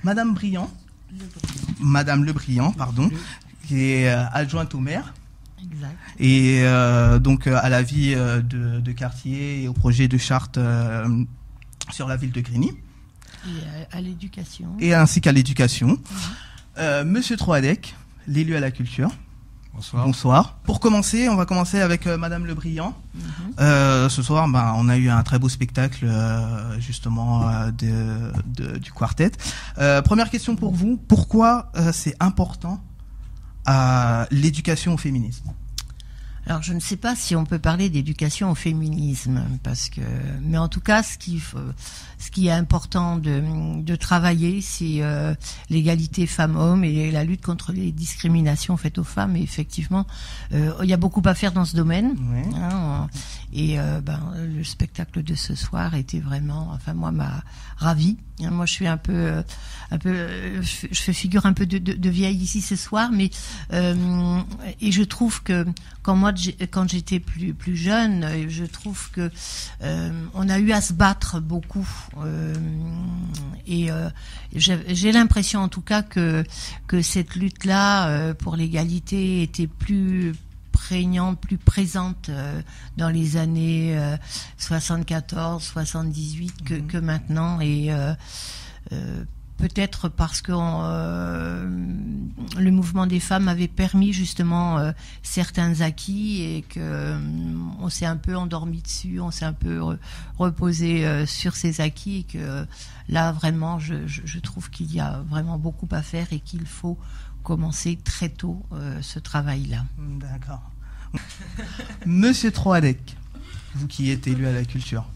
Madame Briand, Madame Lebriand, pardon, qui est adjointe au maire. Exact. Et donc à la vie de quartier et au projet de charte sur la ville de Grigny. Et à l'éducation. Et ainsi qu'à l'éducation. Monsieur Troadec, l'élu à la culture. Bonsoir. Bonsoir. Pour commencer, on va commencer avec Madame Lebriand. Ce soir, on a eu un très beau spectacle justement du quartet. Première question pour vous, pourquoi c'est important l'éducation au féminisme? Alors, je ne sais pas si on peut parler d'éducation au féminisme, mais en tout cas, ce qui est important de travailler, c'est l'égalité femmes-hommes et la lutte contre les discriminations faites aux femmes. Et effectivement, il y a beaucoup à faire dans ce domaine. Oui. Le spectacle de ce soir était vraiment, moi, m'a ravi. Moi, je suis je fais figure un peu de vieille ici ce soir, mais et je trouve que quand j'étais plus jeune, je trouve que on a eu à se battre beaucoup, j'ai l'impression en tout cas que cette lutte-là pour l'égalité était plus prégnante, plus présente dans les années 74, 78 que maintenant, et peut-être parce que le mouvement des femmes avait permis justement certains acquis et que on s'est un peu endormi dessus, on s'est un peu reposé sur ces acquis, et que là vraiment je trouve qu'il y a vraiment beaucoup à faire et qu'il faut commencer très tôt ce travail-là. D'accord. Monsieur Troadec, vous qui êtes élu à la culture,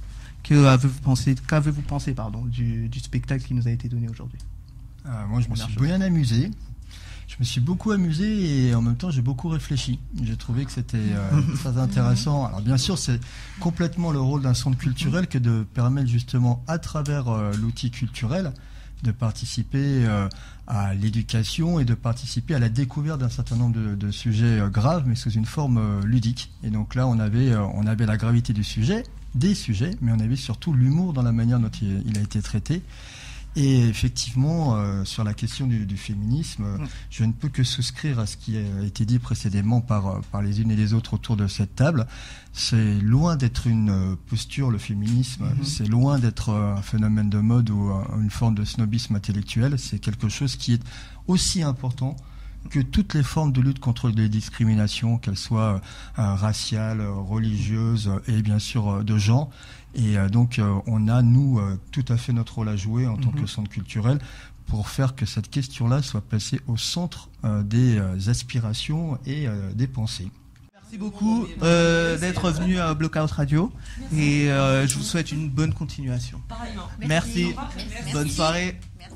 qu'avez-vous pensé du spectacle qui nous a été donné aujourd'hui? Moi, je me suis bien amusé. Je me suis beaucoup amusé et en même temps, j'ai beaucoup réfléchi. J'ai trouvé que c'était très intéressant. Alors, bien sûr, c'est complètement le rôle d'un centre culturel que de permettre justement, à travers l'outil culturel, de participer à l'éducation et de participer à la découverte d'un certain nombre de sujets graves, mais sous une forme ludique. Et donc là, on avait la gravité des sujets, mais on avait surtout l'humour dans la manière dont il a été traité. Et effectivement, sur la question du féminisme, je ne peux que souscrire à ce qui a été dit précédemment par les unes et les autres autour de cette table. C'est loin d'être une posture, le féminisme. C'est loin d'être un phénomène de mode ou une forme de snobisme intellectuel. C'est quelque chose qui est aussi important que toutes les formes de lutte contre les discriminations, qu'elles soient raciales, religieuses et bien sûr de genre. Et donc on a, nous, tout à fait notre rôle à jouer en tant que centre culturel pour faire que cette question-là soit placée au centre des aspirations et des pensées. Merci beaucoup d'être venu à Blockout Radio et je vous souhaite une bonne continuation. Pareillement. Merci. Bonne soirée. Merci.